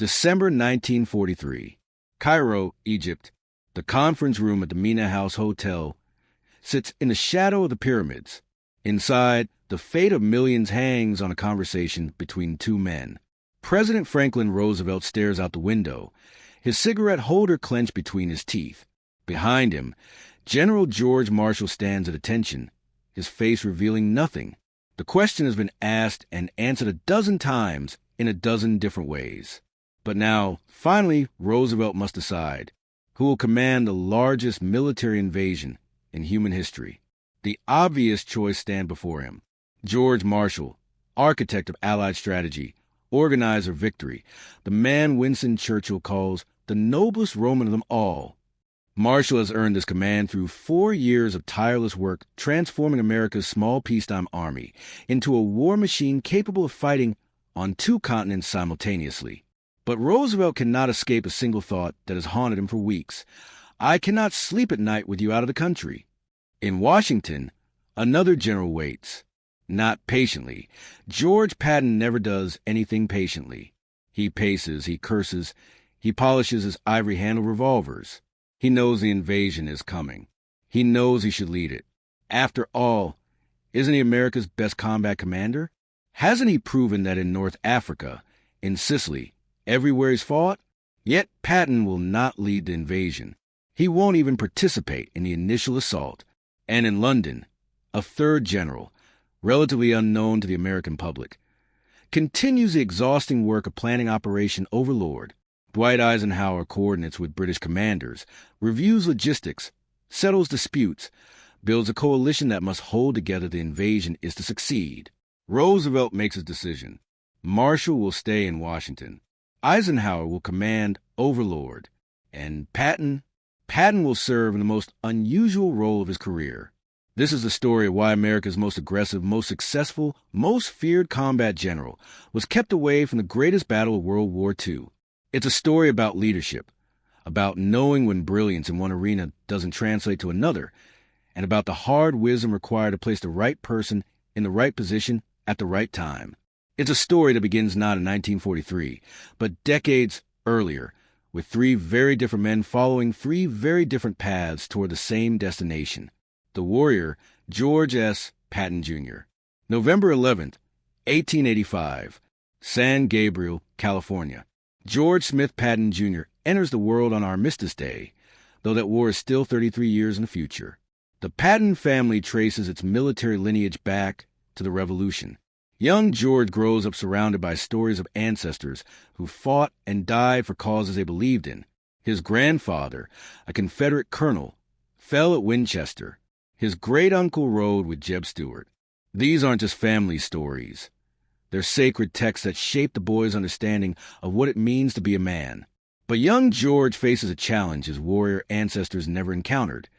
December 1943. Cairo, Egypt. The conference room at the Mina House Hotel sits in the shadow of the pyramids. Inside, the fate of millions hangs on a conversation between two men. President Franklin Roosevelt stares out the window, his cigarette holder clenched between his teeth. Behind him, General George Marshall stands at attention, his face revealing nothing. The question has been asked and answered a dozen times in a dozen different ways. But now, finally, Roosevelt must decide who will command the largest military invasion in human history. The obvious choice stands before him. George Marshall, architect of Allied strategy, organizer of victory, the man Winston Churchill calls the noblest Roman of them all. Marshall has earned this command through 4 years of tireless work transforming America's small peacetime army into a war machine capable of fighting on 2 continents simultaneously. But Roosevelt cannot escape a single thought that has haunted him for weeks. I cannot sleep at night with you out of the country. In Washington, another general waits. Not patiently. George Patton never does anything patiently. He paces, he curses, he polishes his ivory-handled revolvers. He knows the invasion is coming. He knows he should lead it. After all, isn't he America's best combat commander? Hasn't he proven that in North Africa, in Sicily, everywhere he's fought? Yet Patton will not lead the invasion. He won't even participate in the initial assault. And in London, a third general, relatively unknown to the American public, continues the exhausting work of planning Operation Overlord. Dwight Eisenhower coordinates with British commanders, reviews logistics, settles disputes, builds a coalition that must hold together the invasion is to succeed. Roosevelt makes his decision. Marshall will stay in Washington. Eisenhower will command Overlord. And Patton will serve in the most unusual role of his career. This is the story of why America's most aggressive, most successful, most feared combat general was kept away from the greatest battle of World War II. It's a story about leadership, about knowing when brilliance in one arena doesn't translate to another, and about the hard wisdom required to place the right person in the right position at the right time. It's a story that begins not in 1943, but decades earlier, with 3 very different men following 3 very different paths toward the same destination. The warrior, George S. Patton, Jr. November 11th, 1885, San Gabriel, California. George Smith Patton, Jr. enters the world on Armistice Day, though that war is still 33 years in the future. The Patton family traces its military lineage back to the Revolution. Young George grows up surrounded by stories of ancestors who fought and died for causes they believed in. His grandfather, a Confederate colonel, fell at Winchester. His great-uncle rode with Jeb Stuart. These aren't just family stories. They're sacred texts that shape the boy's understanding of what it means to be a man. But young George faces a challenge his warrior ancestors never encountered.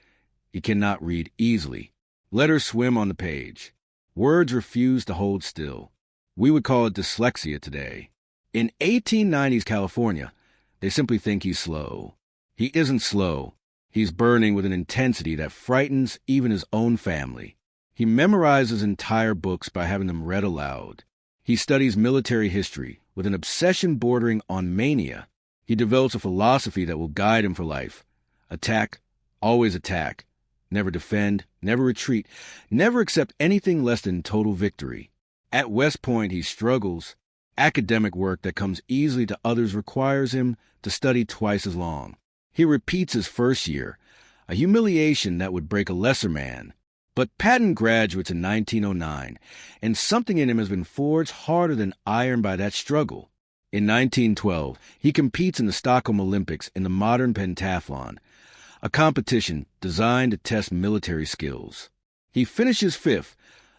He cannot read easily. Letters swim on the page. Words refuse to hold still. We would call it dyslexia today. In 1890s California, they simply think he's slow. He isn't slow. He's burning with an intensity that frightens even his own family. He memorizes entire books by having them read aloud. He studies military history with an obsession bordering on mania. He develops a philosophy that will guide him for life. Attack, always attack. Never defend, never retreat, never accept anything less than total victory. At West Point, he struggles. Academic work that comes easily to others requires him to study twice as long. He repeats his first year, a humiliation that would break a lesser man. But Patton graduates in 1909, and something in him has been forged harder than iron by that struggle. In 1912, he competes in the Stockholm Olympics in the modern pentathlon, a competition designed to test military skills. He finishes 5th,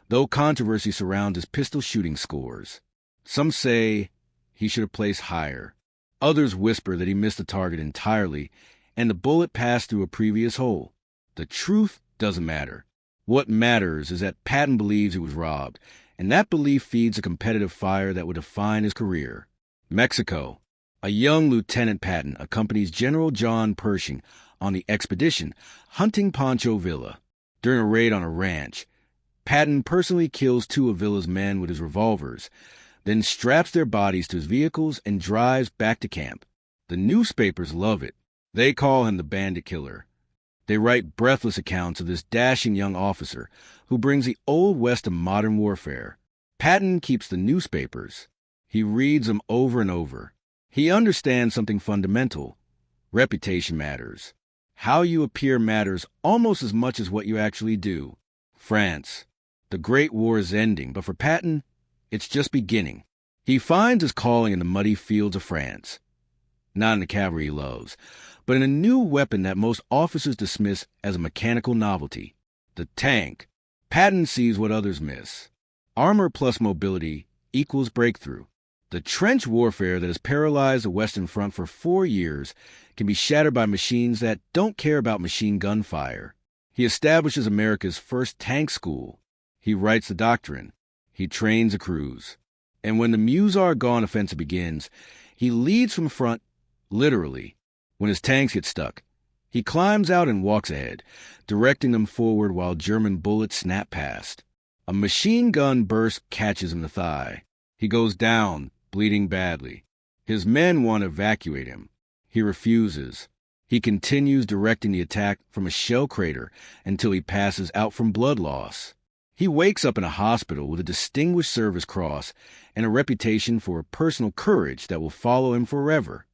though controversy surrounds his pistol shooting scores. Some say he should have placed higher. Others whisper that he missed the target entirely, and the bullet passed through a previous hole. The truth doesn't matter. What matters is that Patton believes he was robbed, and that belief feeds a competitive fire that would define his career. Mexico. A young Lieutenant Patton accompanies General John Pershing on the expedition, hunting Pancho Villa. During a raid on a ranch, Patton personally kills 2 of Villa's men with his revolvers, then straps their bodies to his vehicles and drives back to camp. The newspapers love it. They call him the bandit killer. They write breathless accounts of this dashing young officer who brings the Old West to modern warfare. Patton keeps the newspapers. He reads them over and over. He understands something fundamental. Reputation matters. How you appear matters almost as much as what you actually do. France. The Great War is ending, but for Patton, it's just beginning. He finds his calling in the muddy fields of France. Not in the cavalry he loves, but in a new weapon that most officers dismiss as a mechanical novelty. The tank. Patton sees what others miss. Armor plus mobility equals breakthrough. The trench warfare that has paralyzed the Western Front for 4 years can be shattered by machines that don't care about machine gun fire. He establishes America's first tank school. He writes the doctrine. He trains the crews. And when the Meuse-Argonne offensive begins, he leads from front, literally. When his tanks get stuck, he climbs out and walks ahead, directing them forward while German bullets snap past. A machine gun burst catches him in the thigh. He goes down, bleeding badly. His men want to evacuate him. He refuses. He continues directing the attack from a shell crater until he passes out from blood loss. He wakes up in a hospital with a Distinguished Service Cross and a reputation for personal courage that will follow him forever.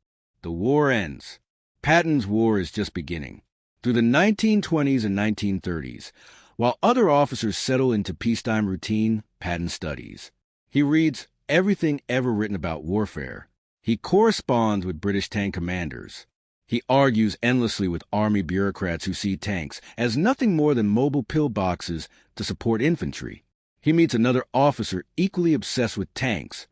The war ends. Patton's war is just beginning. Through the 1920s and 1930s, while other officers settle into peacetime routine, Patton studies. He reads everything ever written about warfare. He corresponds with British tank commanders. He argues endlessly with Army bureaucrats who see tanks as nothing more than mobile pillboxes to support infantry. He meets another officer equally obsessed with tanks,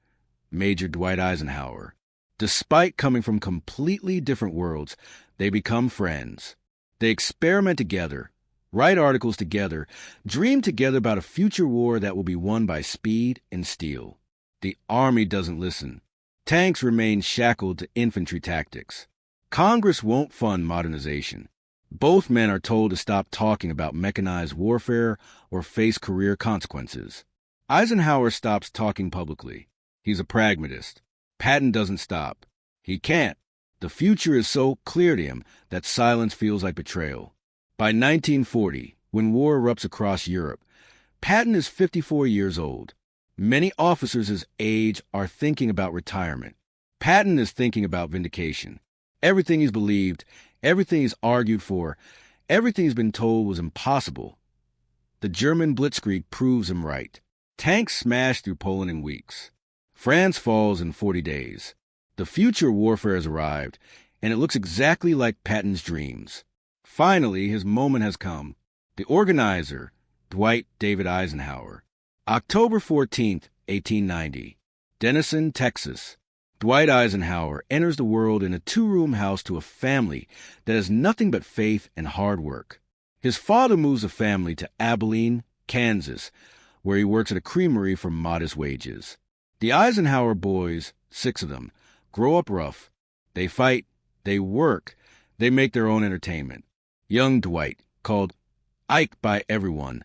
Major Dwight Eisenhower. Despite coming from completely different worlds, they become friends. They experiment together, write articles together, dream together about a future war that will be won by speed and steel. The Army doesn't listen. Tanks remain shackled to infantry tactics. Congress won't fund modernization. Both men are told to stop talking about mechanized warfare or face career consequences. Eisenhower stops talking publicly. He's a pragmatist. Patton doesn't stop. He can't. The future is so clear to him that silence feels like betrayal. By 1940, when war erupts across Europe, Patton is 54 years old. Many officers his age are thinking about retirement. Patton is thinking about vindication. Everything he's believed, everything he's argued for, everything he's been told was impossible. The German blitzkrieg proves him right. Tanks smash through Poland in weeks. France falls in 40 days. The future warfare has arrived, and it looks exactly like Patton's dreams. Finally, his moment has come. The organizer, Dwight David Eisenhower. October 14th, 1890. Denison, Texas. Dwight Eisenhower enters the world in a 2-room house to a family that has nothing but faith and hard work. His father moves the family to Abilene, Kansas, where he works at a creamery for modest wages. The Eisenhower boys, 6 of them, grow up rough. They fight, they work, they make their own entertainment. Young Dwight, called Ike by everyone,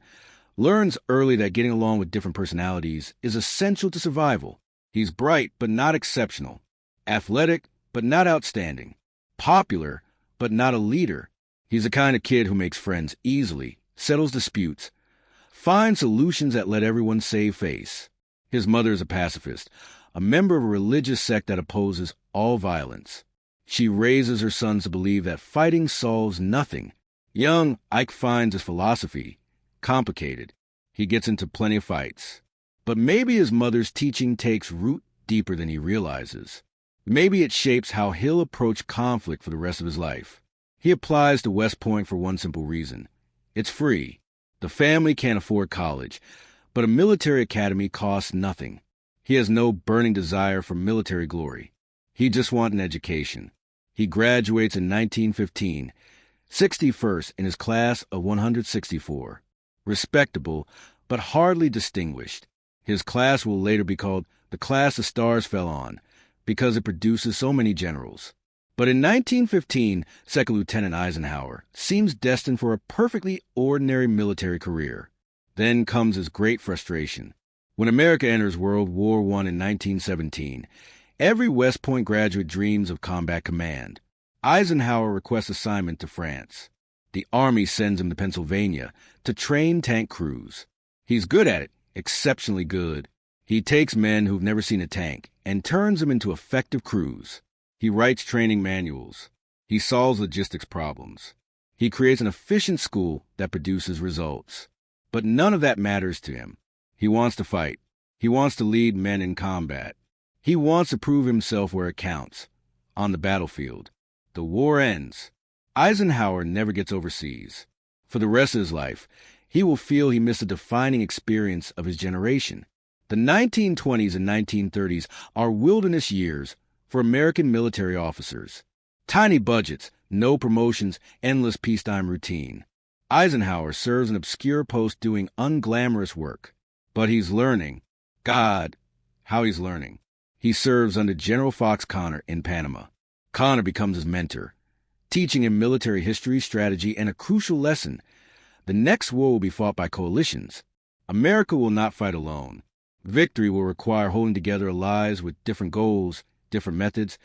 learns early that getting along with different personalities is essential to survival. He's bright but not exceptional, athletic but not outstanding, popular but not a leader. He's the kind of kid who makes friends easily, settles disputes, finds solutions that let everyone save face. His mother is a pacifist, a member of a religious sect that opposes all violence. She raises her sons to believe that fighting solves nothing. Young Ike finds his philosophy complicated. He gets into plenty of fights. But maybe his mother's teaching takes root deeper than he realizes. Maybe it shapes how he'll approach conflict for the rest of his life. He applies to West Point for one simple reason. It's free. The family can't afford college, but a military academy costs nothing. He has no burning desire for military glory. He just wants an education. He graduates in 1915, 61st in his class of 164. Respectable, but hardly distinguished. His class will later be called the class the stars fell on, because it produces so many generals. But in 1915, Second Lieutenant Eisenhower seems destined for a perfectly ordinary military career. Then comes his great frustration. When America enters World War I in 1917, every West Point graduate dreams of combat command. Eisenhower requests assignment to France. The Army sends him to Pennsylvania to train tank crews. He's good at it, exceptionally good. He takes men who've never seen a tank and turns them into effective crews. He writes training manuals. He solves logistics problems. He creates an efficient school that produces results. But none of that matters to him. He wants to fight. He wants to lead men in combat. He wants to prove himself where it counts, on the battlefield. The war ends. Eisenhower never gets overseas. For the rest of his life, he will feel he missed a defining experience of his generation. The 1920s and 1930s are wilderness years for American military officers. Tiny budgets, no promotions, endless peacetime routine. Eisenhower serves an obscure post doing unglamorous work. But he's learning. God, how he's learning. He serves under General Fox Connor in Panama. Connor becomes his mentor, teaching him military history, strategy, and a crucial lesson. The next war will be fought by coalitions. America will not fight alone. Victory will require holding together allies with different goals, different methods,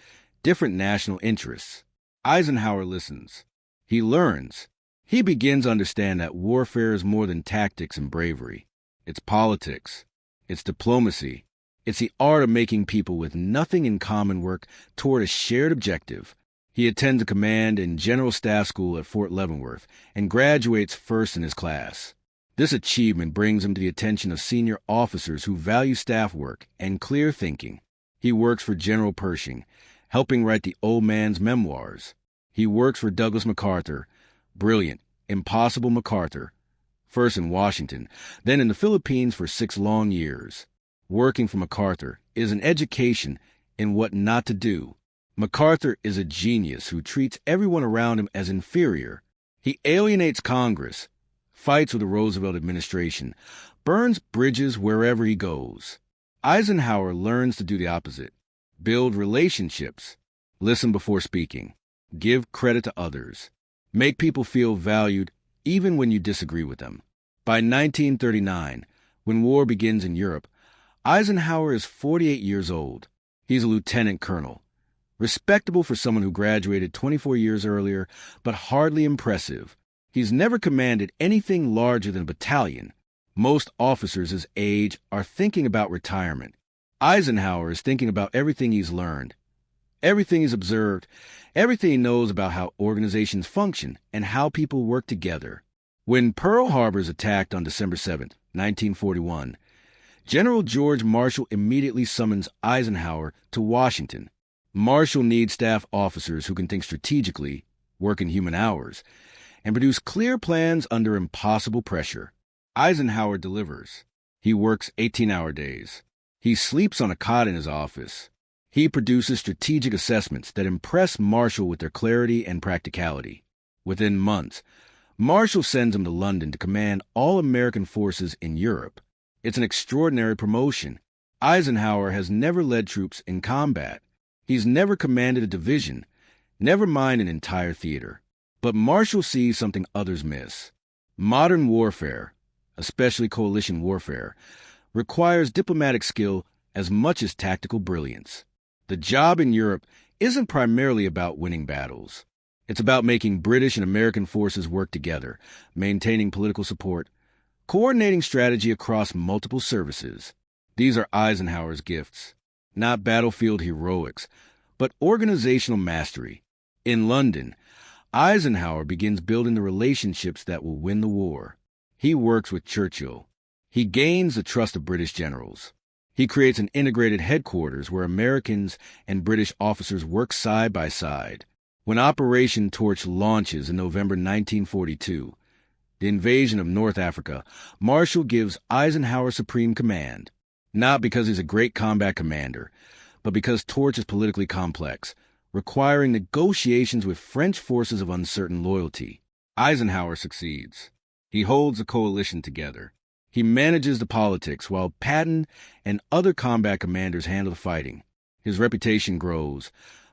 different national interests. Eisenhower listens. He learns. He begins to understand that warfare is more than tactics and bravery. It's politics. It's diplomacy. It's the art of making people with nothing in common work toward a shared objective. He attends a command and general staff school at Fort Leavenworth and graduates first in his class. This achievement brings him to the attention of senior officers who value staff work and clear thinking. He works for General Pershing, helping write the old man's memoirs. He works for Douglas MacArthur, brilliant, impossible MacArthur, first in Washington, then in the Philippines for 6 long years. Working for MacArthur is an education in what not to do. MacArthur is a genius who treats everyone around him as inferior. He alienates Congress, fights with the Roosevelt administration, burns bridges wherever he goes. Eisenhower learns to do the opposite. Build relationships. Listen before speaking. Give credit to others. Make people feel valued even when you disagree with them. By 1939, when war begins in Europe, Eisenhower is 48 years old. He's a lieutenant colonel. Respectable for someone who graduated 24 years earlier, but hardly impressive. He's never commanded anything larger than a battalion. Most officers his age are thinking about retirement. Eisenhower is thinking about everything he's learned, everything he's observed, everything he knows about how organizations function and how people work together. When Pearl Harbor is attacked on December 7, 1941, General George Marshall immediately summons Eisenhower to Washington. Marshall needs staff officers who can think strategically, work in human hours, and produce clear plans under impossible pressure. Eisenhower delivers. He works 18-hour days. He sleeps on a cot in his office. He produces strategic assessments that impress Marshall with their clarity and practicality. Within months, Marshall sends him to London to command all American forces in Europe. It's an extraordinary promotion. Eisenhower has never led troops in combat. He's never commanded a division, never mind an entire theater. But Marshall sees something others miss. Modern warfare, especially coalition warfare, requires diplomatic skill as much as tactical brilliance. The job in Europe isn't primarily about winning battles. It's about making British and American forces work together, maintaining political support, coordinating strategy across multiple services. These are Eisenhower's gifts. Not battlefield heroics, but organizational mastery. In London, Eisenhower begins building the relationships that will win the war. He works with Churchill. He gains the trust of British generals. He creates an integrated headquarters where Americans and British officers work side by side. When Operation Torch launches in November 1942, the invasion of North Africa, Marshall gives Eisenhower supreme command. Not because he's a great combat commander, but because Torch is politically complex, requiring negotiations with French forces of uncertain loyalty. Eisenhower succeeds. He holds the coalition together. He manages the politics while Patton and other combat commanders handle the fighting. His reputation grows,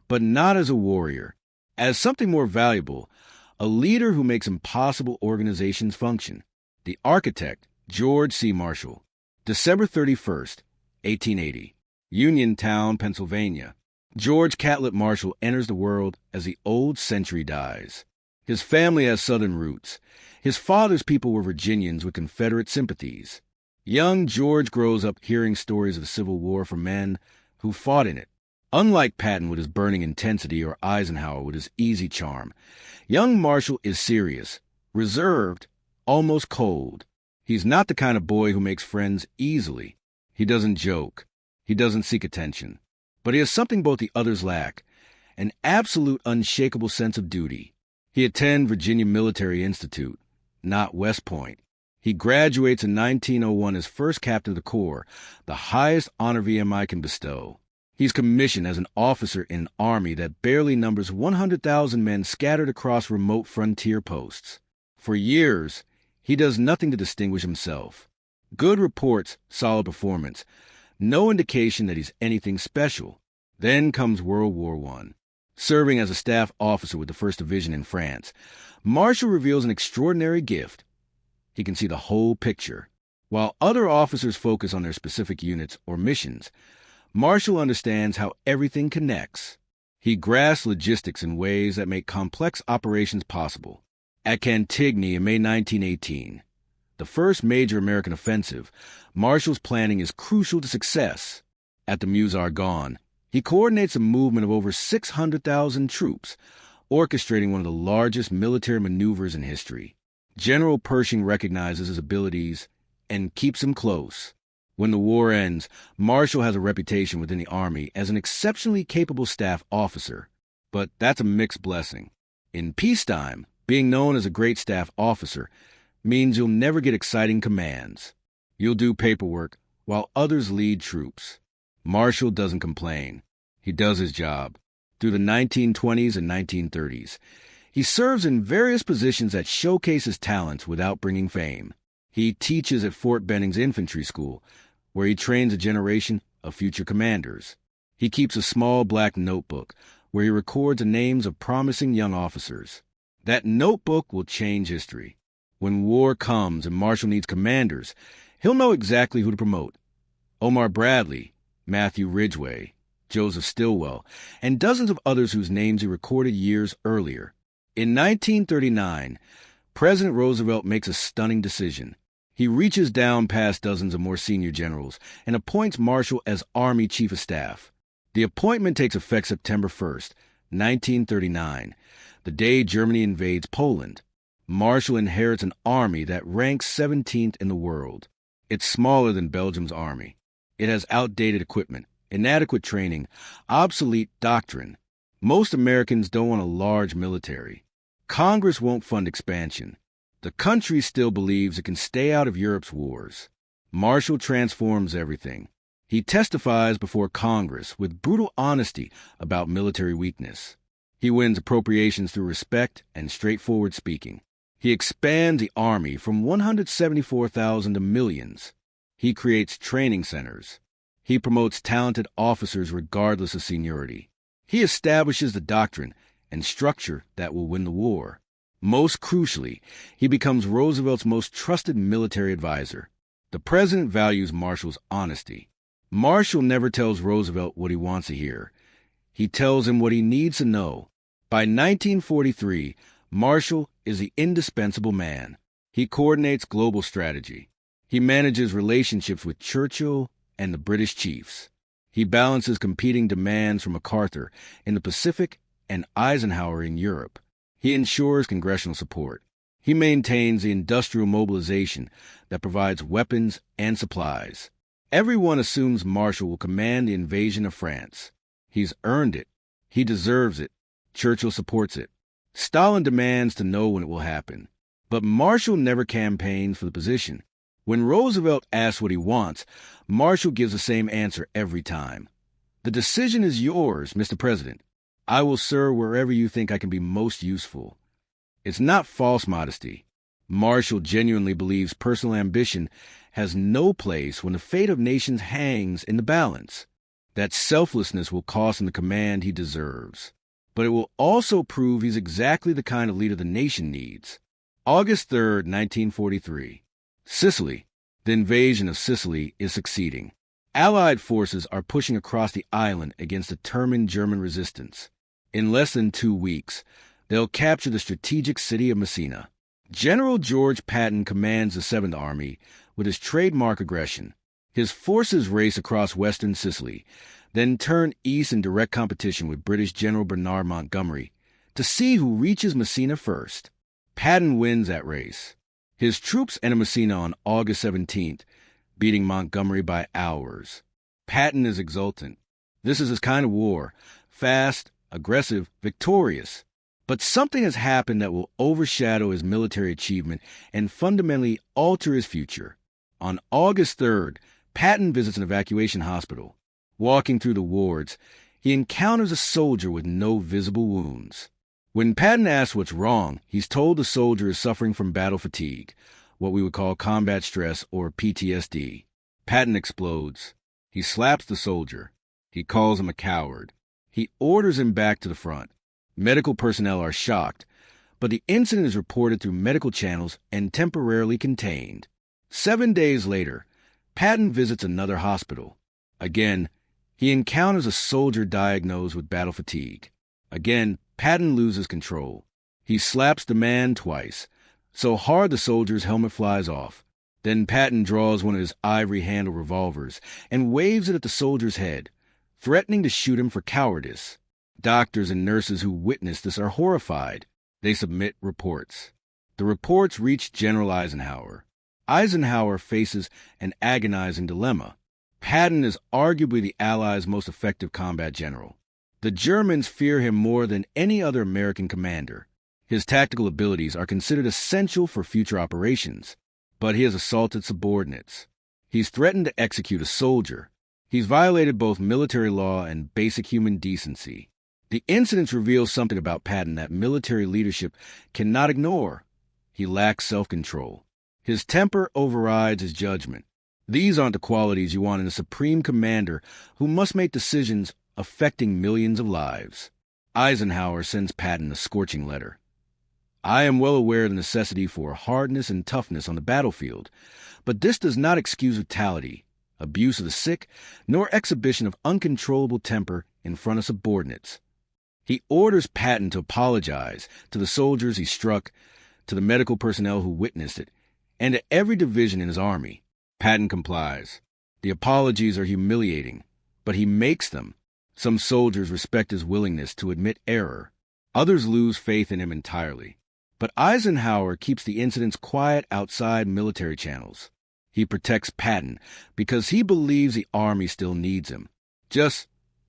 but not as a warrior, as something more valuable, a leader who makes impossible organizations function. The architect, George C. Marshall. December 31st, 1880. Uniontown, Pennsylvania. George Catlett Marshall enters the world as the old century dies. His family has Southern roots. His father's people were Virginians with Confederate sympathies. Young George grows up hearing stories of the Civil War from men who fought in it. Unlike Patton with his burning intensity or Eisenhower with his easy charm, young Marshall is serious, reserved, almost cold. He's not the kind of boy who makes friends easily. He doesn't joke. He doesn't seek attention. But he has something both the others lack, an absolute unshakable sense of duty. He attends Virginia Military Institute, not West Point. He graduates in 1901 as first captain of the Corps, the highest honor VMI can bestow. He's commissioned as an officer in an army that barely numbers 100,000 men scattered across remote frontier posts. For years, he does nothing to distinguish himself. Good reports, solid performance. No indication that he's anything special. Then comes World War I. Serving as a staff officer with the 1st Division in France, Marshall reveals an extraordinary gift. He can see the whole picture. While other officers focus on their specific units or missions, Marshall understands how everything connects. He grasps logistics in ways that make complex operations possible. At Cantigny in May 1918, the first major American offensive, Marshall's planning is crucial to success. At the Meuse-Argonne, he coordinates a movement of over 600,000 troops, orchestrating one of the largest military maneuvers in history. General Pershing recognizes his abilities and keeps him close. When the war ends, Marshall has a reputation within the Army as an exceptionally capable staff officer. But that's a mixed blessing. In peacetime, being known as a great staff officer means you'll never get exciting commands. You'll do paperwork while others lead troops. Marshall doesn't complain. He does his job. Through the 1920s and 1930s, he serves in various positions that showcase his talents without bringing fame. He teaches at Fort Benning's Infantry School, where he trains a generation of future commanders. He keeps a small black notebook where he records the names of promising young officers. That notebook will change history. When war comes and Marshall needs commanders, he'll know exactly who to promote. Omar Bradley, Matthew Ridgway, Joseph Stilwell, and dozens of others whose names he recorded years earlier. In 1939, President Roosevelt makes a stunning decision. He reaches down past dozens of more senior generals and appoints Marshall as Army Chief of Staff. The appointment takes effect September 1st, 1939, the day Germany invades Poland. Marshall inherits an army that ranks 17th in the world. It's smaller than Belgium's army. It has outdated equipment, inadequate training, obsolete doctrine. Most Americans don't want a large military. Congress won't fund expansion. The country still believes it can stay out of Europe's wars. Marshall transforms everything. He testifies before Congress with brutal honesty about military weakness. He wins appropriations through respect and straightforward speaking. He expands the Army from 174,000 to millions. He creates training centers. He promotes talented officers regardless of seniority. He establishes the doctrine and structure that will win the war. Most crucially, he becomes Roosevelt's most trusted military advisor. The president values Marshall's honesty. Marshall never tells Roosevelt what he wants to hear. He tells him what he needs to know. By 1943, Marshall is the indispensable man. He coordinates global strategy. He manages relationships with Churchill and the British chiefs. He balances competing demands from MacArthur in the Pacific and Eisenhower in Europe. He ensures congressional support. He maintains the industrial mobilization that provides weapons and supplies. Everyone assumes Marshall will command the invasion of France. He's earned it. He deserves it. Churchill supports it. Stalin demands to know when it will happen. But Marshall never campaigns for the position. When Roosevelt asks what he wants, Marshall gives the same answer every time. The decision is yours, Mr. President. I will serve wherever you think I can be most useful. It's not false modesty. Marshall genuinely believes personal ambition has no place when the fate of nations hangs in the balance. That selflessness will cost him the command he deserves. But it will also prove he's exactly the kind of leader the nation needs. August 3rd, 1943. Sicily. The invasion of Sicily is succeeding. Allied forces are pushing across the island against determined German resistance. In less than 2 weeks, they'll capture the strategic city of Messina. General George Patton commands the 7th Army with his trademark aggression. His forces race across western Sicily, then turn east in direct competition with British General Bernard Montgomery to see who reaches Messina first. Patton wins that race. His troops enter Messina on August 17th, beating Montgomery by hours. Patton is exultant. This is his kind of war, fast, aggressive, victorious. But something has happened that will overshadow his military achievement and fundamentally alter his future. On August 3rd, Patton visits an evacuation hospital. Walking through the wards, he encounters a soldier with no visible wounds. When Patton asks what's wrong, he's told the soldier is suffering from battle fatigue, what we would call combat stress or PTSD. Patton explodes. He slaps the soldier. He calls him a coward. He orders him back to the front. Medical personnel are shocked, but the incident is reported through medical channels and temporarily contained. 7 days later, Patton visits another hospital. Again, he encounters a soldier diagnosed with battle fatigue. Again, Patton loses control. He slaps the man twice, so hard the soldier's helmet flies off. Then Patton draws one of his ivory-handled revolvers and waves it at the soldier's head, threatening to shoot him for cowardice. Doctors and nurses who witness this are horrified. They submit reports. The reports reach General Eisenhower. Eisenhower faces an agonizing dilemma. Patton is arguably the Allies' most effective combat general. The Germans fear him more than any other American commander. His tactical abilities are considered essential for future operations, but he has assaulted subordinates. He's threatened to execute a soldier. He's violated both military law and basic human decency. The incidents reveal something about Patton that military leadership cannot ignore. He lacks self-control. His temper overrides his judgment. These aren't the qualities you want in a supreme commander who must make decisions affecting millions of lives. Eisenhower sends Patton a scorching letter. I am well aware of the necessity for hardness and toughness on the battlefield, but this does not excuse brutality, abuse of the sick, nor exhibition of uncontrollable temper in front of subordinates. He orders Patton to apologize to the soldiers he struck, to the medical personnel who witnessed it, and to every division in his army. Patton complies. The apologies are humiliating, but he makes them. Some soldiers respect his willingness to admit error. Others lose faith in him entirely. But Eisenhower keeps the incidents quiet outside military channels. He protects Patton because he believes the Army still needs him, just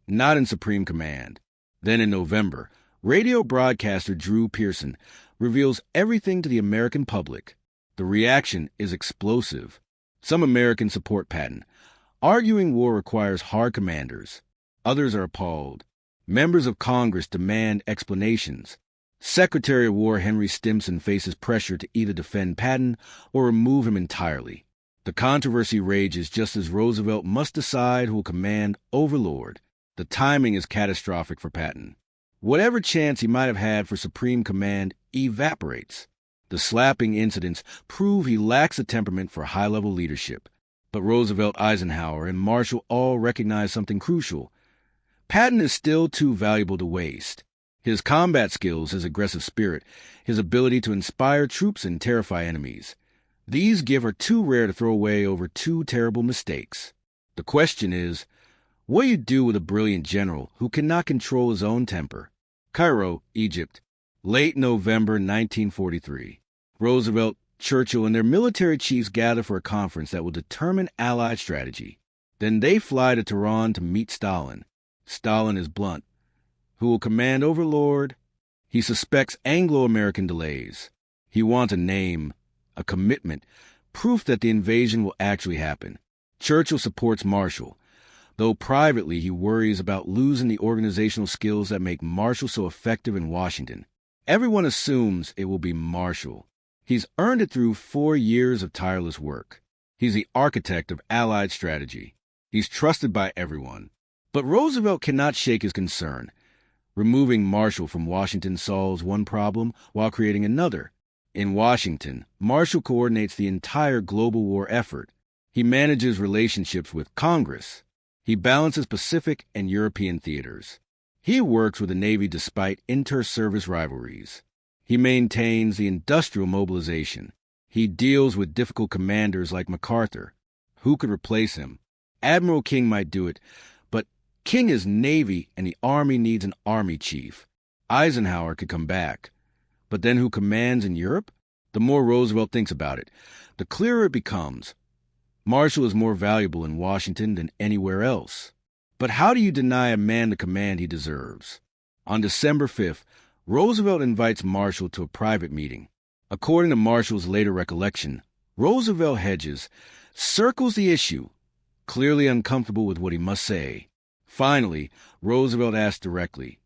not in supreme command. Then in November, radio broadcaster Drew Pearson reveals everything to the American public. The reaction is explosive. Some Americans support Patton, arguing war requires hard commanders. Others are appalled. Members of Congress demand explanations. Secretary of War Henry Stimson faces pressure to either defend Patton or remove him entirely. The controversy rages just as Roosevelt must decide who will command Overlord. The timing is catastrophic for Patton. Whatever chance he might have had for supreme command evaporates. The slapping incidents prove he lacks the temperament for high-level leadership. But Roosevelt, Eisenhower, and Marshall all recognize something crucial. Patton is still too valuable to waste. His combat skills, his aggressive spirit, his ability to inspire troops and terrify enemies. These gifts are too rare to throw away over 2 terrible mistakes. The question is, what do you do with a brilliant general who cannot control his own temper? Cairo, Egypt, late November 1943. Roosevelt, Churchill, and their military chiefs gather for a conference that will determine Allied strategy. Then they fly to Tehran to meet Stalin. Stalin is blunt. Who will command Overlord? He suspects Anglo-American delays. He wants a name, a commitment, proof that the invasion will actually happen. Churchill supports Marshall, though privately he worries about losing the organizational skills that make Marshall so effective in Washington. Everyone assumes it will be Marshall. He's earned it through 4 years of tireless work. He's the architect of Allied strategy. He's trusted by everyone. But Roosevelt cannot shake his concern. Removing Marshall from Washington solves one problem while creating another. In Washington, Marshall coordinates the entire global war effort. He manages relationships with Congress. He balances Pacific and European theaters. He works with the Navy despite inter-service rivalries. He maintains the industrial mobilization. He deals with difficult commanders like MacArthur. Who could replace him? Admiral King might do it, but King is Navy and the Army needs an Army chief. Eisenhower could come back. But then who commands in Europe? The more Roosevelt thinks about it, the clearer it becomes. Marshall is more valuable in Washington than anywhere else. But how do you deny a man the command he deserves? On December 5th, Roosevelt invites Marshall to a private meeting. According to Marshall's later recollection, Roosevelt hedges, circles the issue, clearly uncomfortable with what he must say. Finally, Roosevelt asks directly,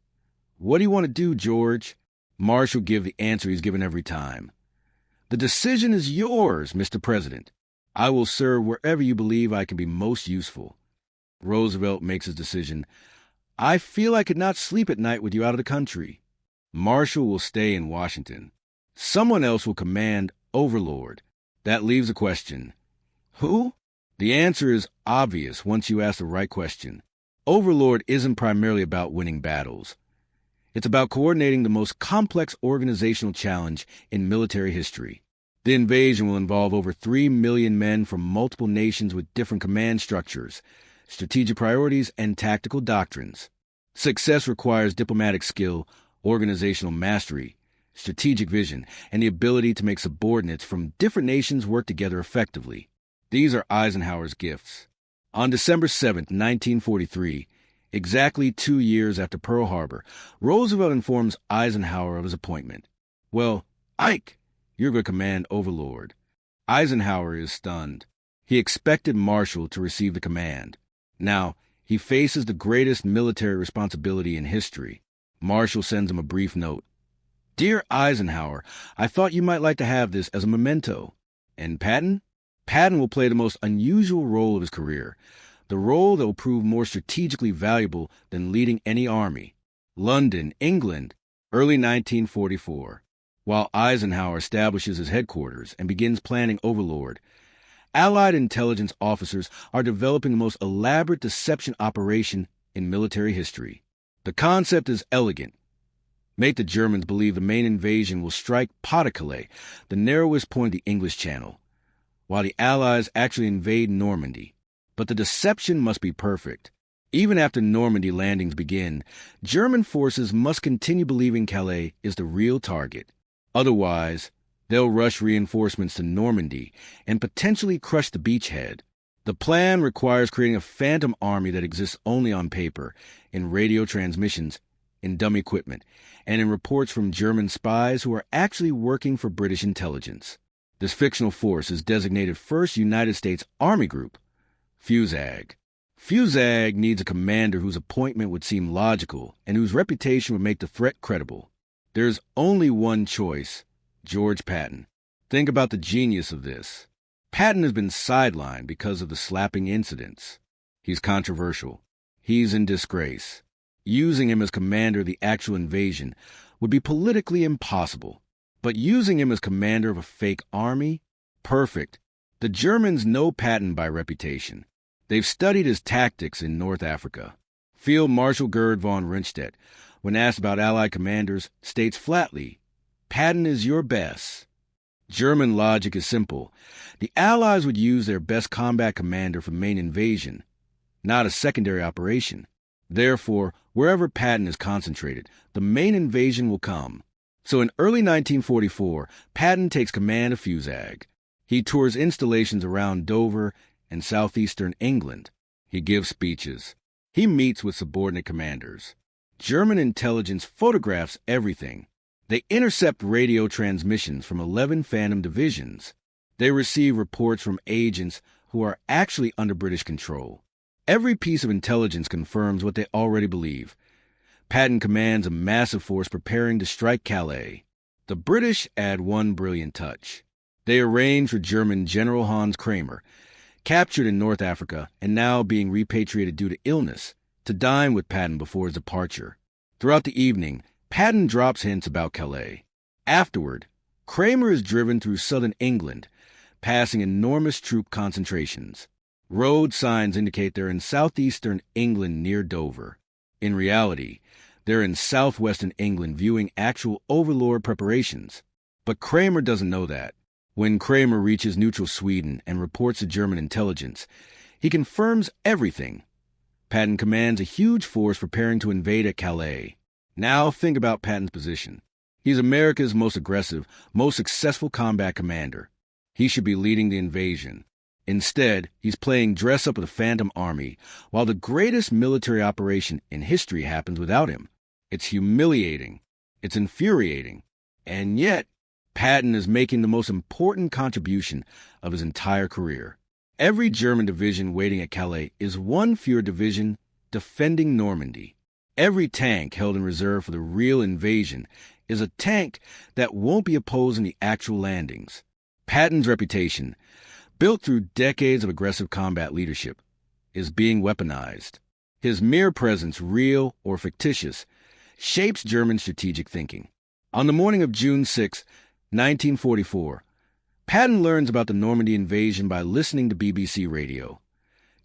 "What do you want to do, George?" Marshall gives the answer he's given every time. "The decision is yours, Mr. President. I will serve wherever you believe I can be most useful." Roosevelt makes his decision. "I feel I could not sleep at night with you out of the country." Marshall will stay in Washington. Someone else will command Overlord. That leaves a question. Who? The answer is obvious once you ask the right question. Overlord isn't primarily about winning battles. It's about coordinating the most complex organizational challenge in military history. The invasion will involve over 3 million men from multiple nations with different command structures, strategic priorities, and tactical doctrines. Success requires diplomatic skill, organizational mastery, strategic vision, and the ability to make subordinates from different nations work together effectively. These are Eisenhower's gifts. On December 7, 1943, exactly 2 years after Pearl Harbor, Roosevelt informs Eisenhower of his appointment. "Well, Ike, you're going to command Overlord." Eisenhower is stunned. He expected Marshall to receive the command. Now, he faces the greatest military responsibility in history. Marshall sends him a brief note. "Dear Eisenhower, I thought you might like to have this as a memento." And Patton? Patton will play the most unusual role of his career, the role that will prove more strategically valuable than leading any army. London, England, early 1944. While Eisenhower establishes his headquarters and begins planning Overlord, Allied intelligence officers are developing the most elaborate deception operation in military history. The concept is elegant. Make the Germans believe the main invasion will strike Pas-de-Calais, the narrowest point of the English Channel, while the Allies actually invade Normandy. But the deception must be perfect. Even after Normandy landings begin, German forces must continue believing Calais is the real target. Otherwise, they'll rush reinforcements to Normandy and potentially crush the beachhead. The plan requires creating a phantom army that exists only on paper, in radio transmissions, in dumb equipment, and in reports from German spies who are actually working for British intelligence. This fictional force is designated 1st United States Army Group, FUSAG. FUSAG needs a commander whose appointment would seem logical and whose reputation would make the threat credible. There's only one choice, George Patton. Think about the genius of this. Patton has been sidelined because of the slapping incidents. He's controversial. He's in disgrace. Using him as commander of the actual invasion would be politically impossible. But using him as commander of a fake army? Perfect. The Germans know Patton by reputation. They've studied his tactics in North Africa. Field Marshal Gerd von Rundstedt, when asked about Allied commanders, states flatly, "Patton is your best." German logic is simple. The Allies would use their best combat commander for main invasion, not a secondary operation. Therefore, wherever Patton is concentrated, the main invasion will come. So in early 1944, Patton takes command of FUSAG. He tours installations around Dover and southeastern England. He gives speeches. He meets with subordinate commanders. German intelligence photographs everything. They intercept radio transmissions from 11 Phantom divisions. They receive reports from agents who are actually under British control. Every piece of intelligence confirms what they already believe. Patton commands a massive force preparing to strike Calais. The British add one brilliant touch. They arrange for German General Hans Kramer, captured in North Africa and now being repatriated due to illness, to dine with Patton before his departure. Throughout the evening, Patton drops hints about Calais. Afterward, Kramer is driven through southern England, passing enormous troop concentrations. Road signs indicate they're in southeastern England near Dover. In reality, they're in southwestern England viewing actual overlord preparations. But Kramer doesn't know that. When Kramer reaches neutral Sweden and reports to German intelligence, he confirms everything. Patton commands a huge force preparing to invade at Calais. Now think about Patton's position. He's America's most aggressive, most successful combat commander. He should be leading the invasion. Instead, he's playing dress-up with the Phantom Army, while the greatest military operation in history happens without him. It's humiliating. It's infuriating. And yet, Patton is making the most important contribution of his entire career. Every German division waiting at Calais is one fewer division defending Normandy. Every tank held in reserve for the real invasion is a tank that won't be opposed in the actual landings. Patton's reputation, built through decades of aggressive combat leadership, is being weaponized. His mere presence, real or fictitious, shapes German strategic thinking. On the morning of June 6, 1944, Patton learns about the Normandy invasion by listening to BBC radio.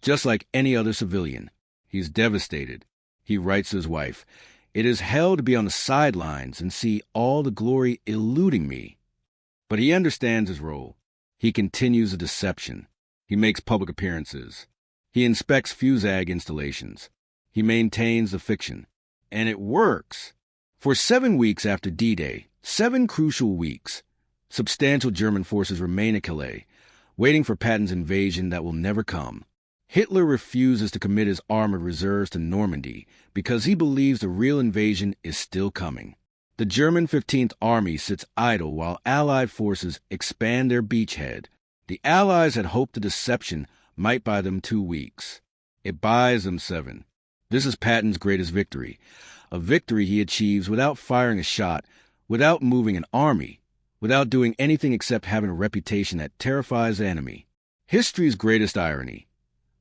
Just like any other civilian, he's devastated. He writes to his wife, "It is hell to be on the sidelines and see all the glory eluding me." But he understands his role. He continues the deception. He makes public appearances. He inspects Fusag installations. He maintains the fiction. And it works. For 7 weeks after D-Day, 7 crucial weeks, substantial German forces remain at Calais, waiting for Patton's invasion that will never come. Hitler refuses to commit his armored reserves to Normandy because he believes the real invasion is still coming. The German 15th Army sits idle while Allied forces expand their beachhead. The Allies had hoped the deception might buy them 2 weeks. It buys them 7. This is Patton's greatest victory, a victory he achieves without firing a shot, without moving an army, without doing anything except having a reputation that terrifies the enemy. History's greatest irony.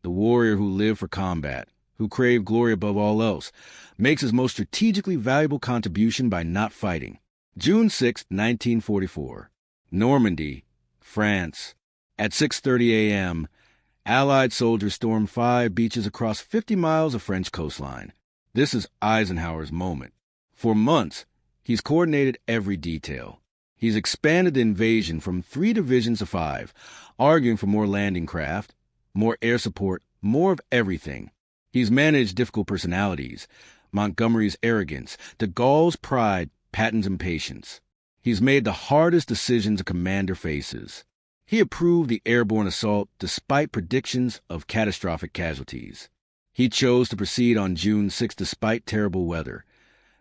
The warrior who lived for combat, who craved glory above all else, makes his most strategically valuable contribution by not fighting. June 6, 1944. Normandy, France. At 6:30 a.m., Allied soldiers storm 5 beaches across 50 miles of French coastline. This is Eisenhower's moment. For months, he's coordinated every detail. He's expanded the invasion from 3 divisions to 5, arguing for more landing craft, more air support, more of everything. He's managed difficult personalities, Montgomery's arrogance, de Gaulle's pride, Patton's impatience. He's made the hardest decisions a commander faces. He approved the airborne assault despite predictions of catastrophic casualties. He chose to proceed on June 6 despite terrible weather,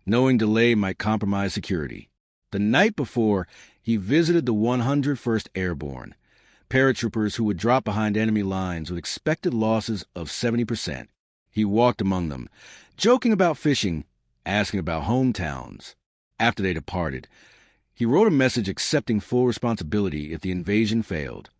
knowing delay might compromise security. The night before, he visited the 101st Airborne, paratroopers who would drop behind enemy lines with expected losses of 70%. He walked among them, joking about fishing, asking about hometowns. After they departed, he wrote a message accepting full responsibility if the invasion failed.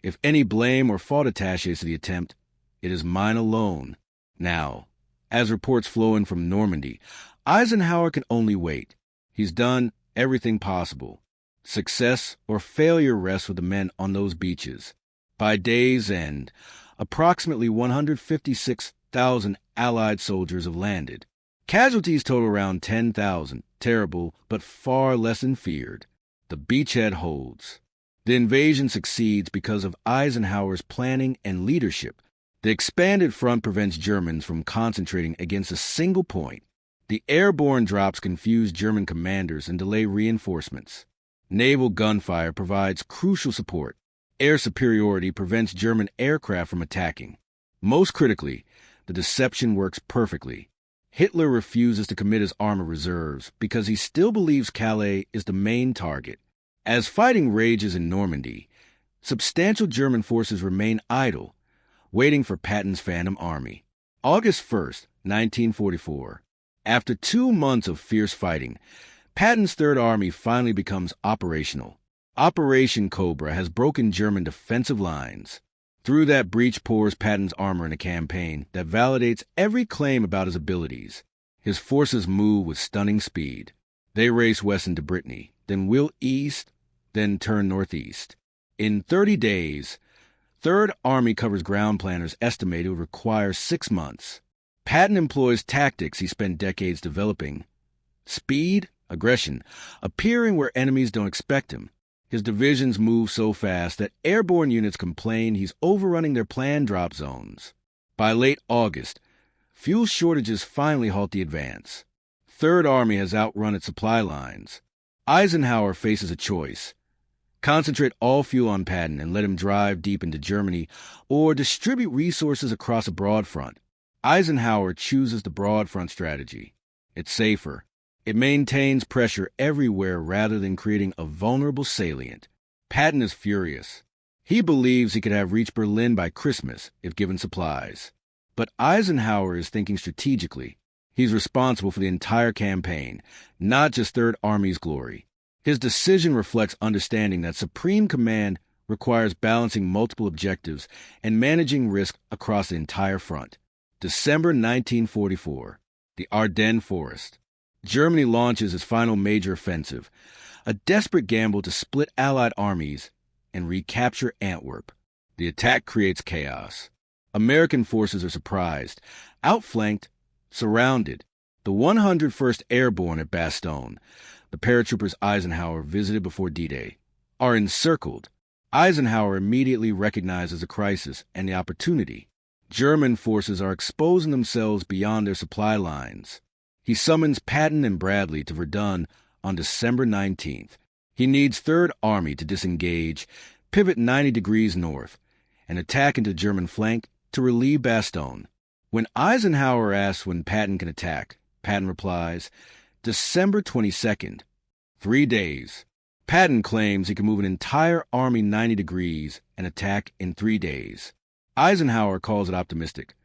If any blame or fault attaches to the attempt, it is mine alone. Now, as reports flow in from Normandy, Eisenhower can only wait. He's done everything possible. Success or failure rests with the men on those beaches. By day's end, approximately 156,000 Allied soldiers have landed. Casualties total around 10,000, terrible but far less than feared. The beachhead holds. The invasion succeeds because of Eisenhower's planning and leadership. The expanded front prevents Germans from concentrating against a single point. The airborne drops confuse German commanders and delay reinforcements. Naval gunfire provides crucial support. Air superiority prevents German aircraft from attacking. Most critically, the deception works perfectly. Hitler refuses to commit his armored reserves because he still believes Calais is the main target. As fighting rages in Normandy, substantial German forces remain idle, waiting for Patton's Phantom Army. August 1st, 1944. After 2 months of fierce fighting, Patton's Third Army finally becomes operational. Operation Cobra has broken German defensive lines. Through that breach pours Patton's armor in a campaign that validates every claim about his abilities. His forces move with stunning speed. They race west into Brittany, then wheel east, then turn northeast. In 30 days, Third Army covers ground planners estimated would require 6 months. Patton employs tactics he spent decades developing. Speed, aggression, appearing where enemies don't expect him. His divisions move so fast that airborne units complain he's overrunning their planned drop zones. By late August, fuel shortages finally halt the advance. Third Army has outrun its supply lines. Eisenhower faces a choice. Concentrate all fuel on Patton and let him drive deep into Germany, or distribute resources across a broad front. Eisenhower chooses the broad front strategy. It's safer. It maintains pressure everywhere rather than creating a vulnerable salient. Patton is furious. He believes he could have reached Berlin by Christmas if given supplies. But Eisenhower is thinking strategically. He's responsible for the entire campaign, not just Third Army's glory. His decision reflects understanding that supreme command requires balancing multiple objectives and managing risk across the entire front. December 1944, the Ardennes Forest. Germany launches its final major offensive, a desperate gamble to split Allied armies and recapture Antwerp. The attack creates chaos. American forces are surprised, outflanked, surrounded. The 101st Airborne at Bastogne, the paratroopers Eisenhower visited before D-Day, are encircled. Eisenhower immediately recognizes the crisis and the opportunity. German forces are exposing themselves beyond their supply lines. He summons Patton and Bradley to Verdun on December 19th. He needs Third Army to disengage, pivot 90 degrees north, and attack into the German flank to relieve Bastogne. When Eisenhower asks when Patton can attack, Patton replies, December 22nd, 3 days. Patton claims he can move an entire army 90 degrees and attack in 3 days. Eisenhower calls it optimistic,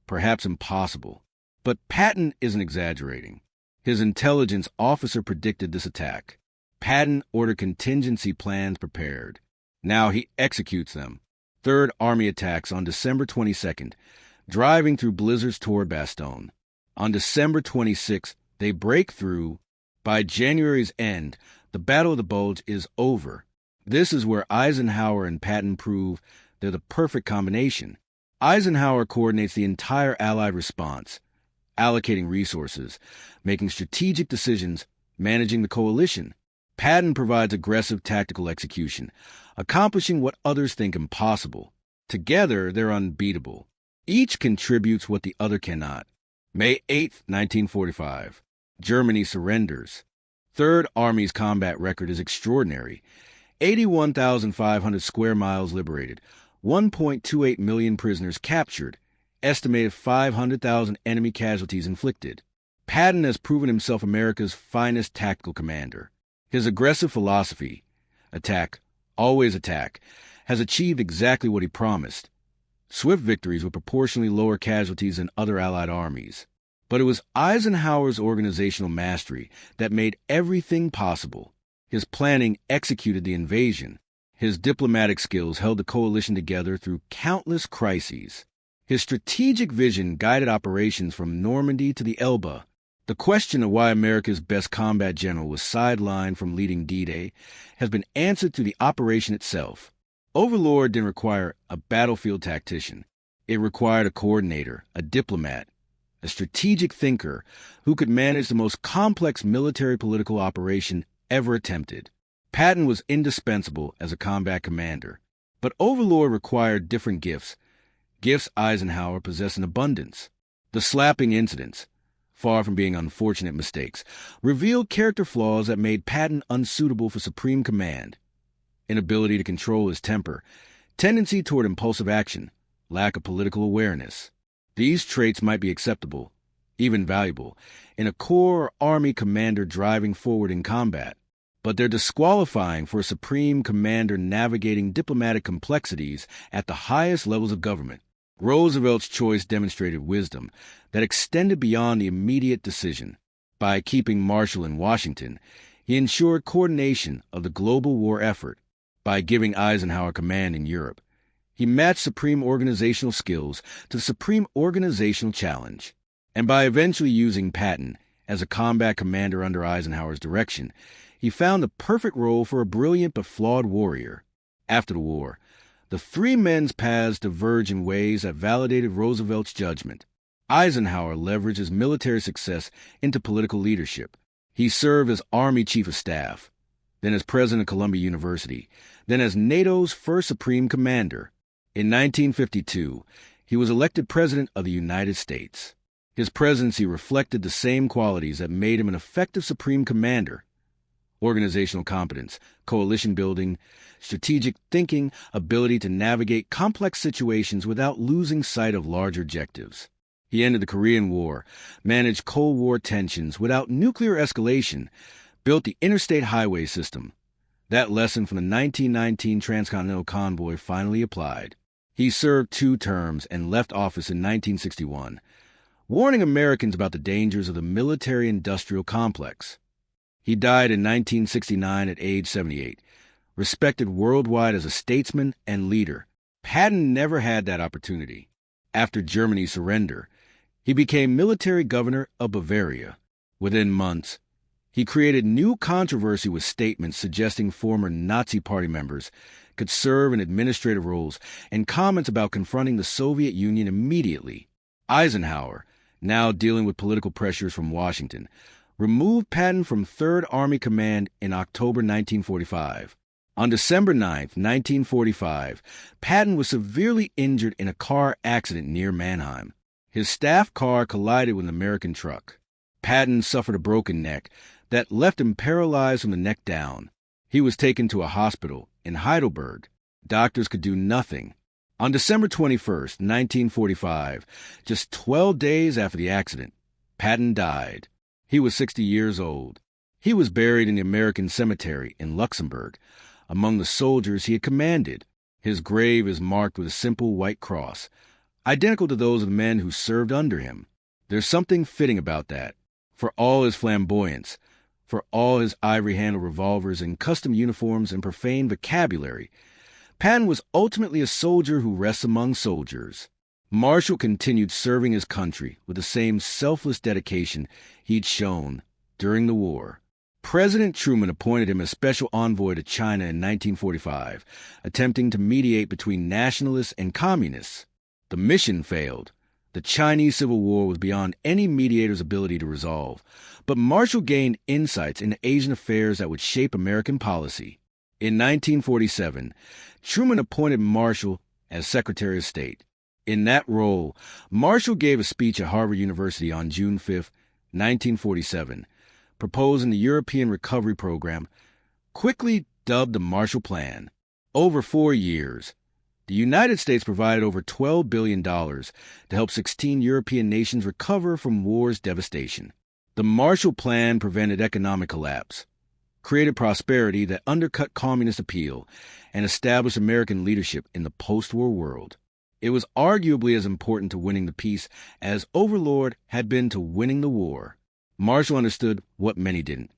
perhaps impossible. But Patton isn't exaggerating. His intelligence officer predicted this attack. Patton ordered contingency plans prepared. Now he executes them. Third Army attacks on December 22nd, driving through blizzards toward Bastogne. On December 26th, they break through. By January's end, the Battle of the Bulge is over. This is where Eisenhower and Patton prove they're the perfect combination. Eisenhower coordinates the entire Allied response, allocating resources, making strategic decisions, managing the coalition. Patton provides aggressive tactical execution, accomplishing what others think impossible. Together, they're unbeatable. Each contributes what the other cannot. May 8, 1945. Germany surrenders. Third Army's combat record is extraordinary. 81,500 square miles liberated, 1.28 million prisoners captured, estimated 500,000 enemy casualties inflicted. Patton has proven himself America's finest tactical commander. His aggressive philosophy, attack, always attack, has achieved exactly what he promised. Swift victories with proportionally lower casualties than other Allied armies. But it was Eisenhower's organizational mastery that made everything possible. His planning executed the invasion. His diplomatic skills held the coalition together through countless crises. His strategic vision guided operations from Normandy to the Elbe. The question of why America's best combat general was sidelined from leading D-Day has been answered through the operation itself. Overlord didn't require a battlefield tactician. It required a coordinator, a diplomat, a strategic thinker who could manage the most complex military-political operation ever attempted. Patton was indispensable as a combat commander, but Overlord required different gifts Eisenhower possessed in abundance. The slapping incidents, far from being unfortunate mistakes, revealed character flaws that made Patton unsuitable for supreme command. Inability to control his temper, tendency toward impulsive action, lack of political awareness. These traits might be acceptable, even valuable, in a corps or army commander driving forward in combat, but they're disqualifying for a supreme commander navigating diplomatic complexities at the highest levels of government. Roosevelt's choice demonstrated wisdom that extended beyond the immediate decision. By keeping Marshall in Washington, he ensured coordination of the global war effort. By giving Eisenhower command in Europe, he matched supreme organizational skills to the supreme organizational challenge. And by eventually using Patton as a combat commander under Eisenhower's direction, he found the perfect role for a brilliant but flawed warrior. After the war, the three men's paths diverged in ways that validated Roosevelt's judgment. Eisenhower leveraged his military success into political leadership. He served as Army Chief of Staff, then as President of Columbia University, then as NATO's first Supreme Commander. In 1952, he was elected President of the United States. His presidency reflected the same qualities that made him an effective Supreme Commander: organizational competence, coalition building, strategic thinking, ability to navigate complex situations without losing sight of larger objectives. He ended the Korean War, managed Cold War tensions without nuclear escalation, built the interstate highway system. That lesson from the 1919 transcontinental convoy finally applied. He served 2 terms and left office in 1961, warning Americans about the dangers of the military-industrial complex. He died in 1969 at age 78, respected worldwide as a statesman and leader. Patton never had that opportunity. After Germany's surrender, he became military governor of Bavaria. Within months, he created new controversy with statements suggesting former Nazi Party members could serve in administrative roles and comments about confronting the Soviet Union immediately. Eisenhower, now dealing with political pressures from Washington, removed Patton from 3rd Army Command in October 1945. On December 9, 1945, Patton was severely injured in a car accident near Mannheim. His staff car collided with an American truck. Patton suffered a broken neck that left him paralyzed from the neck down. He was taken to a hospital in Heidelberg. Doctors could do nothing. On December 21, 1945, just 12 days after the accident, Patton died. He was 60 years old. He was buried in the American Cemetery in Luxembourg, among the soldiers he had commanded. His grave is marked with a simple white cross, identical to those of the men who served under him. There's something fitting about that. For all his flamboyance, for all his ivory-handled revolvers and custom uniforms and profane vocabulary, Patton was ultimately a soldier who rests among soldiers. Marshall continued serving his country with the same selfless dedication he'd shown during the war. President Truman appointed him as special envoy to China in 1945, attempting to mediate between nationalists and communists. The mission failed. The Chinese Civil War was beyond any mediator's ability to resolve, but Marshall gained insights into Asian affairs that would shape American policy. In 1947, Truman appointed Marshall as Secretary of State. In that role, Marshall gave a speech at Harvard University on June 5, 1947, proposing the European Recovery Program, quickly dubbed the Marshall Plan. Over 4 years, the United States provided over $12 billion to help 16 European nations recover from war's devastation. The Marshall Plan prevented economic collapse, created prosperity that undercut communist appeal, and established American leadership in the post-war world. It was arguably as important to winning the peace as Overlord had been to winning the war. Marshall understood what many didn't.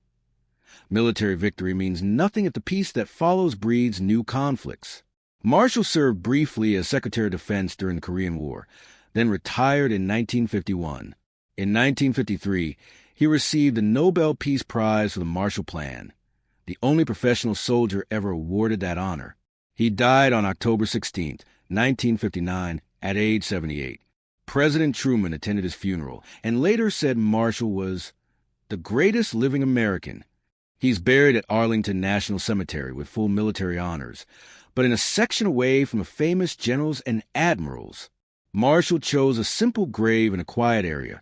Military victory means nothing if the peace that follows breeds new conflicts. Marshall served briefly as Secretary of Defense during the Korean War, then retired in 1951. In 1953, he received the Nobel Peace Prize for the Marshall Plan, the only professional soldier ever awarded that honor. He died on October 16, 1959, at age 78. President Truman attended his funeral and later said Marshall was the greatest living American. He's buried at Arlington National Cemetery with full military honors, but in a section away from the famous generals and admirals. Marshall chose a simple grave in a quiet area,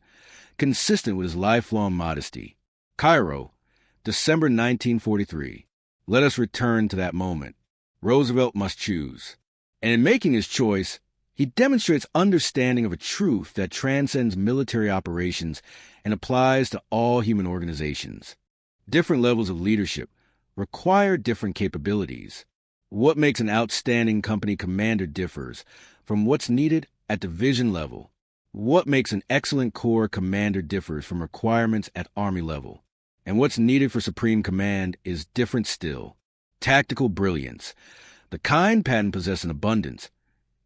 consistent with his lifelong modesty. Cairo, December 1943. Let us return to that moment. Roosevelt must choose. And in making his choice, he demonstrates understanding of a truth that transcends military operations and applies to all human organizations. Different levels of leadership require different capabilities. What makes an outstanding company commander differs from what's needed at division level. What makes an excellent corps commander differs from requirements at Army level. And what's needed for Supreme Command is different still. Tactical brilliance, the kind Patton possessed in abundance,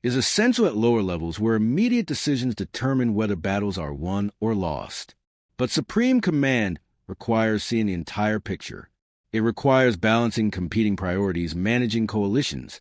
is essential at lower levels where immediate decisions determine whether battles are won or lost. But Supreme Command requires seeing the entire picture. It requires balancing competing priorities, managing coalitions,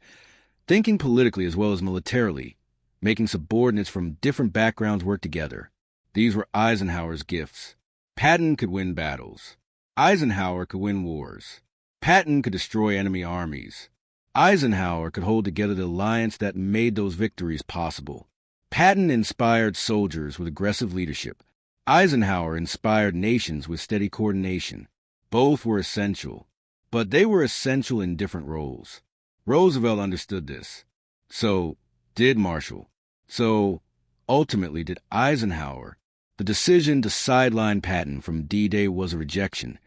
thinking politically as well as militarily, making subordinates from different backgrounds work together. These were Eisenhower's gifts. Patton could win battles. Eisenhower could win wars. Patton could destroy enemy armies. Eisenhower could hold together the alliance that made those victories possible. Patton inspired soldiers with aggressive leadership. Eisenhower inspired nations with steady coordination. Both were essential, but they were essential in different roles. Roosevelt understood this. So did Marshall. So ultimately did Eisenhower. The decision to sideline Patton from D-Day was a rejection.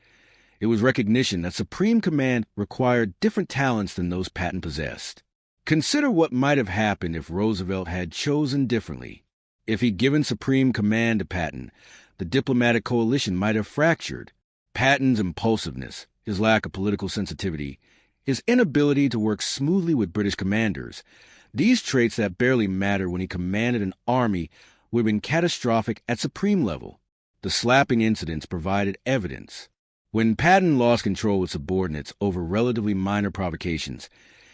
It was recognition that supreme command required different talents than those Patton possessed. Consider what might have happened if Roosevelt had chosen differently. If he'd given supreme command to Patton, the diplomatic coalition might have fractured. Patton's impulsiveness, his lack of political sensitivity, his inability to work smoothly with British commanders, these traits that barely mattered when he commanded an army would have been catastrophic at supreme level. The slapping incidents provided evidence. When Patton lost control with subordinates over relatively minor provocations,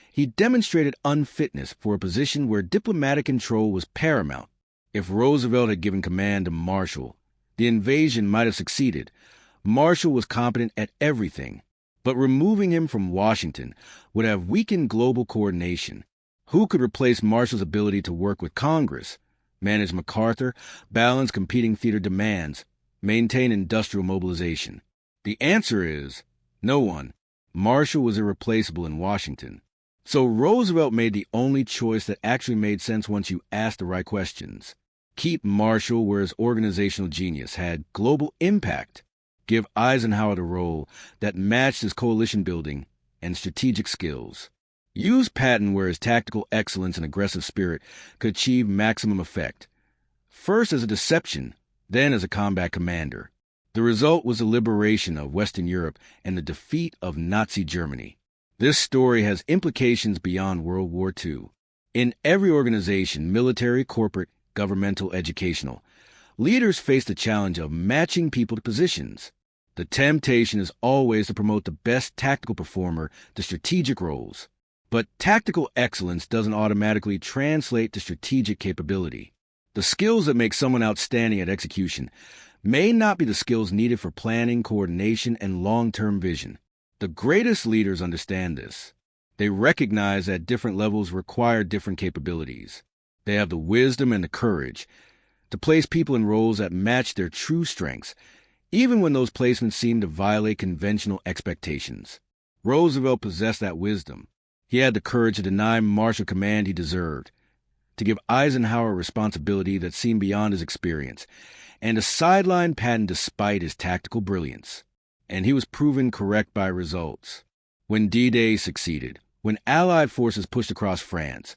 he demonstrated unfitness for a position where diplomatic control was paramount. If Roosevelt had given command to Marshall, the invasion might have succeeded. Marshall was competent at everything, but removing him from Washington would have weakened global coordination. Who could replace Marshall's ability to work with Congress, manage MacArthur, balance competing theater demands, maintain industrial mobilization? The answer is no one. Marshall was irreplaceable in Washington. So Roosevelt made the only choice that actually made sense once you asked the right questions. Keep Marshall where his organizational genius had global impact. Give Eisenhower the role that matched his coalition building and strategic skills. Use Patton where his tactical excellence and aggressive spirit could achieve maximum effect. First as a deception, then as a combat commander. The result was the liberation of Western Europe and the defeat of Nazi Germany. This story has implications beyond World War II. In every organization, military, corporate, governmental, educational, leaders face the challenge of matching people to positions. The temptation is always to promote the best tactical performer to strategic roles. But tactical excellence doesn't automatically translate to strategic capability. The skills that make someone outstanding at execution may not be the skills needed for planning, coordination, and long-term vision. The greatest leaders understand this. They recognize that different levels require different capabilities. They have the wisdom and the courage to place people in roles that match their true strengths, even when those placements seem to violate conventional expectations. Roosevelt possessed that wisdom. He had the courage to deny Marshall command he deserved, to give Eisenhower a responsibility that seemed beyond his experience, and to sideline Patton despite his tactical brilliance. And he was proven correct by results. When D-Day succeeded, when Allied forces pushed across France,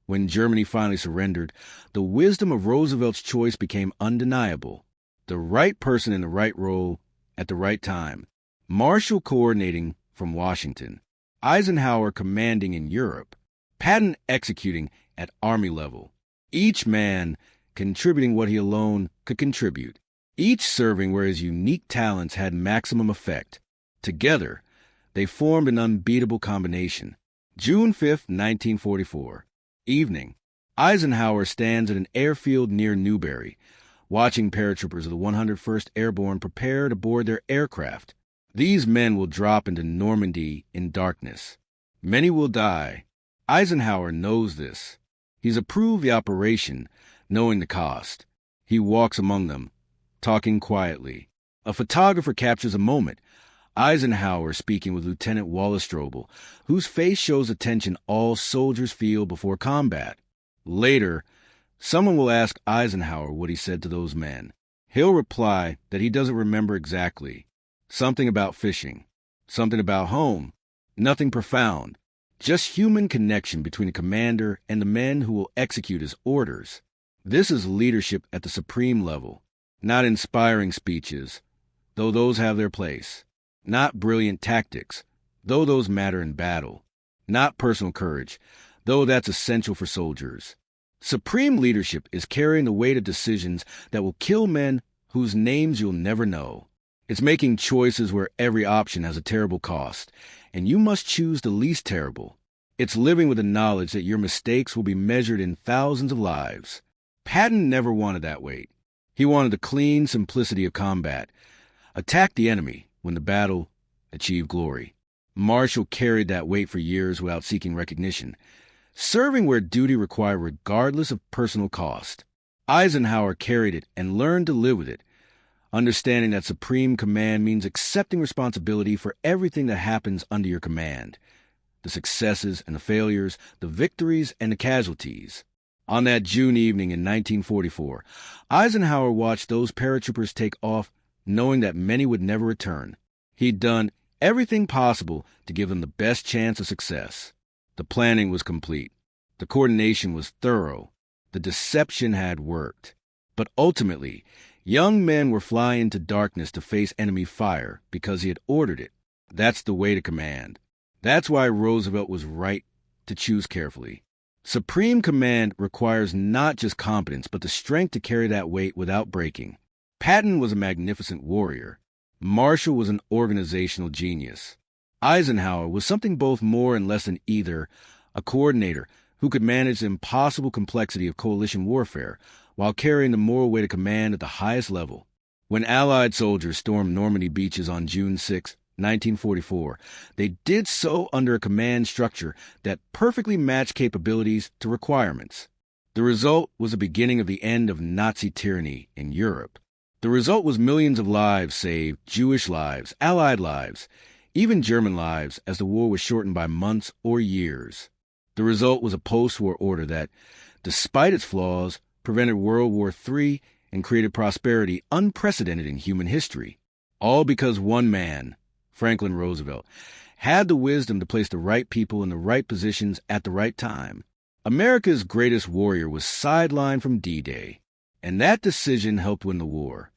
when Germany finally surrendered, the wisdom of Roosevelt's choice became undeniable. The right person in the right role at the right time. Marshall coordinating from Washington. Eisenhower commanding in Europe. Patton executing at army level. Each man contributing what he alone could contribute. Each serving where his unique talents had maximum effect. Together, they formed an unbeatable combination. June 5, 1944. Evening. Eisenhower stands at an airfield near Newbury, watching paratroopers of the 101st Airborne prepare to board their aircraft. These men will drop into Normandy in darkness. Many will die. Eisenhower knows this. He's approved the operation, knowing the cost. He walks among them, talking quietly. A photographer captures a moment. Eisenhower speaking with Lieutenant Wallace Strobel, whose face shows the tension all soldiers feel before combat. Later, someone will ask Eisenhower what he said to those men. He'll reply that he doesn't remember exactly. Something about fishing. Something about home. Nothing profound. Just human connection between a commander and the men who will execute his orders. This is leadership at the supreme level. Not inspiring speeches, though those have their place. Not brilliant tactics, though those matter in battle. Not personal courage, though that's essential for soldiers. Supreme leadership is carrying the weight of decisions that will kill men whose names you'll never know. It's making choices where every option has a terrible cost, and you must choose the least terrible. It's living with the knowledge that your mistakes will be measured in thousands of lives. Patton never wanted that weight. He wanted the clean simplicity of combat. Attack the enemy, win the battle, achieve glory. Marshall carried that weight for years without seeking recognition, serving where duty required regardless of personal cost. Eisenhower carried it and learned to live with it, understanding that supreme command means accepting responsibility for everything that happens under your command, the successes and the failures, the victories and the casualties. On that June evening in 1944, Eisenhower watched those paratroopers take off, knowing that many would never return. He'd done everything possible to give them the best chance of success. The planning was complete. The coordination was thorough. The deception had worked. But ultimately, young men were flying into darkness to face enemy fire because he had ordered it. That's the way to command. That's why Roosevelt was right to choose carefully. Supreme command requires not just competence, but the strength to carry that weight without breaking. Patton was a magnificent warrior. Marshall was an organizational genius. Eisenhower was something both more and less than either, a coordinator who could manage the impossible complexity of coalition warfare while carrying the moral weight of command at the highest level. When Allied soldiers stormed Normandy beaches on June 6, 1944, they did so under a command structure that perfectly matched capabilities to requirements. The result was the beginning of the end of Nazi tyranny in Europe. The result was millions of lives saved, Jewish lives, Allied lives, even German lives, as the war was shortened by months or years. The result was a post-war order that, despite its flaws, prevented World War III and created prosperity unprecedented in human history. All because one man, Franklin Roosevelt, had the wisdom to place the right people in the right positions at the right time. America's greatest warrior was sidelined from D-Day, and that decision helped win the war.